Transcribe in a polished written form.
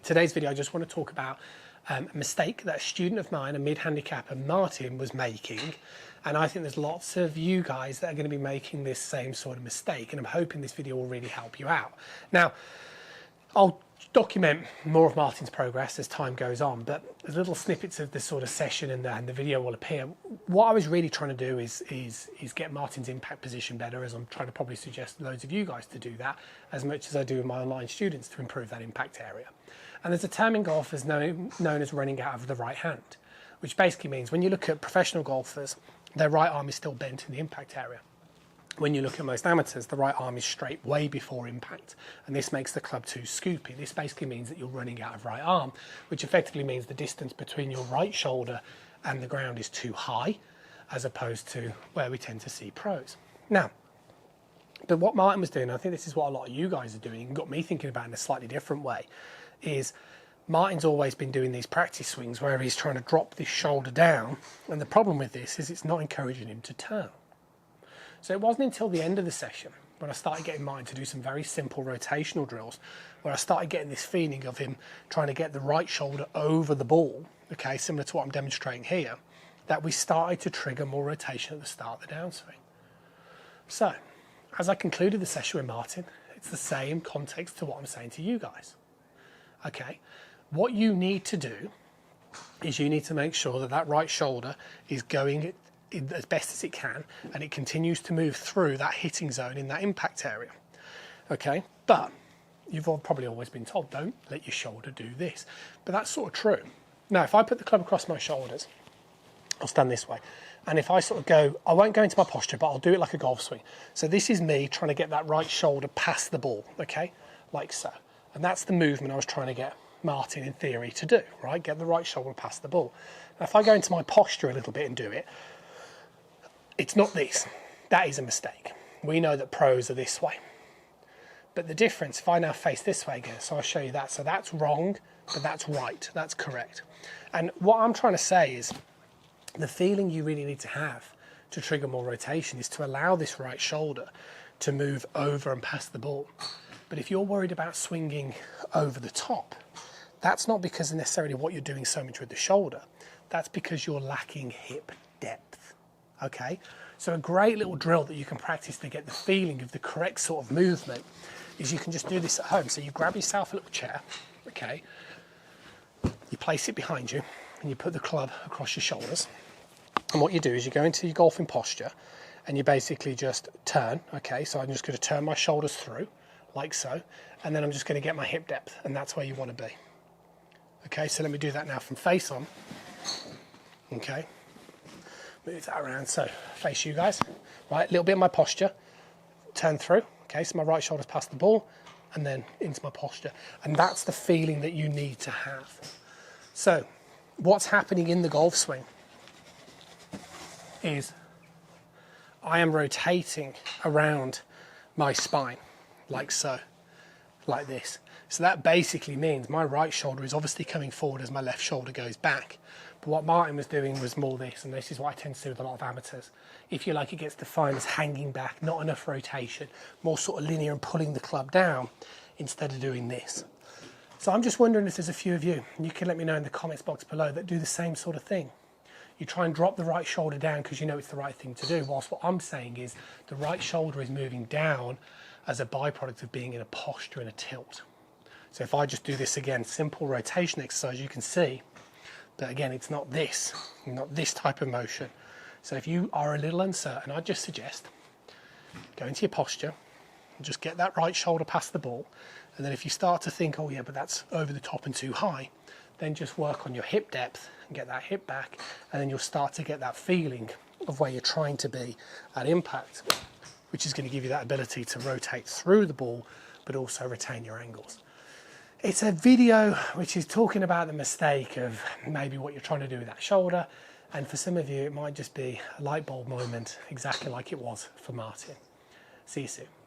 today's video, I just want to talk about a mistake that a student of mine, a mid-handicapper, Martin, was making. And I think there's lots of you guys that are going to be making this same sort of mistake. And I'm hoping this video will really help you out. Now, I'll document more of Martin's progress as time goes on, but there's little snippets of this sort of session and the video will appear. What I was really trying to do is get Martin's impact position better, as I'm trying to probably suggest loads of you guys to do that as much as I do with my online students to improve that impact area. And there's a term in golf as known as running out of the right hand, which basically means when you look at professional golfers, their right arm is still bent in the impact area. When you look at most amateurs, the right arm is straight way before impact, and this makes the club too scoopy. This basically means that you're running out of right arm, which effectively means the distance between your right shoulder and the ground is too high, as opposed to where we tend to see pros. Now, but what Martin was doing, I think this is what a lot of you guys are doing, and got me thinking about it in a slightly different way, is Martin's always been doing these practice swings where he's trying to drop this shoulder down, and the problem with this is it's not encouraging him to turn. So it wasn't until the end of the session when I started getting Martin to do some very simple rotational drills, where I started getting this feeling of him trying to get the right shoulder over the ball, okay, similar to what I'm demonstrating here, that we started to trigger more rotation at the start of the downswing. So, as I concluded the session with Martin, it's the same context to what I'm saying to you guys. Okay, what you need to do is you need to make sure that that right shoulder is going as best as it can, and it continues to move through that hitting zone in that impact area. Okay, but you've probably always been told, don't let your shoulder do this. But that's sort of true. Now, if I put the club across my shoulders, I'll stand this way. And if I sort of go, I won't go into my posture, but I'll do it like a golf swing. So this is me trying to get that right shoulder past the ball, okay, like so. And that's the movement I was trying to get Martin, in theory, to do, right? Get the right shoulder past the ball. Now, if I go into my posture a little bit and do it, it's not this. That is a mistake. We know that pros are this way. But the difference, if I now face this way again, so I'll show you that. So that's wrong, but that's right. That's correct. And what I'm trying to say is the feeling you really need to have to trigger more rotation is to allow this right shoulder to move over and past the ball. But if you're worried about swinging over the top, that's not because of necessarily what you're doing so much with the shoulder. That's because you're lacking hip depth. Okay, so a great little drill that you can practice to get the feeling of the correct sort of movement is you can just do this at home. So you grab yourself a little chair, okay, you place it behind you and you put the club across your shoulders. And what you do is you go into your golfing posture and you basically just turn, okay, so I'm just going to turn my shoulders through like so, and then I'm just going to get my hip depth, and that's where you want to be. Okay, so let me do that now from face on, okay. Move that around, so face you guys, right, a little bit of my posture, turn through, okay, so my right shoulder's past the ball, and then into my posture, and that's the feeling that you need to have. So, what's happening in the golf swing is I am rotating around my spine, like so, like this. So that basically means my right shoulder is obviously coming forward as my left shoulder goes back. But what Martin was doing was more this, and this is what I tend to do with a lot of amateurs. If you like, it gets defined as hanging back, not enough rotation, more sort of linear and pulling the club down instead of doing this. So I'm just wondering if there's a few of you, and you can let me know in the comments box below, that do the same sort of thing. You try and drop the right shoulder down because you know it's the right thing to do, whilst what I'm saying is the right shoulder is moving down as a byproduct of being in a posture and a tilt. So if I just do this again, simple rotation exercise, you can see that again, it's not this type of motion. So if you are a little uncertain, I'd just suggest go into your posture and just get that right shoulder past the ball. And then if you start to think, oh yeah, but that's over the top and too high, then just work on your hip depth and get that hip back. And then you'll start to get that feeling of where you're trying to be at impact, which is going to give you that ability to rotate through the ball, but also retain your angles. It's a video which is talking about the mistake of maybe what you're trying to do with that shoulder, and for some of you it might just be a light bulb moment, exactly like it was for Martin. See you soon.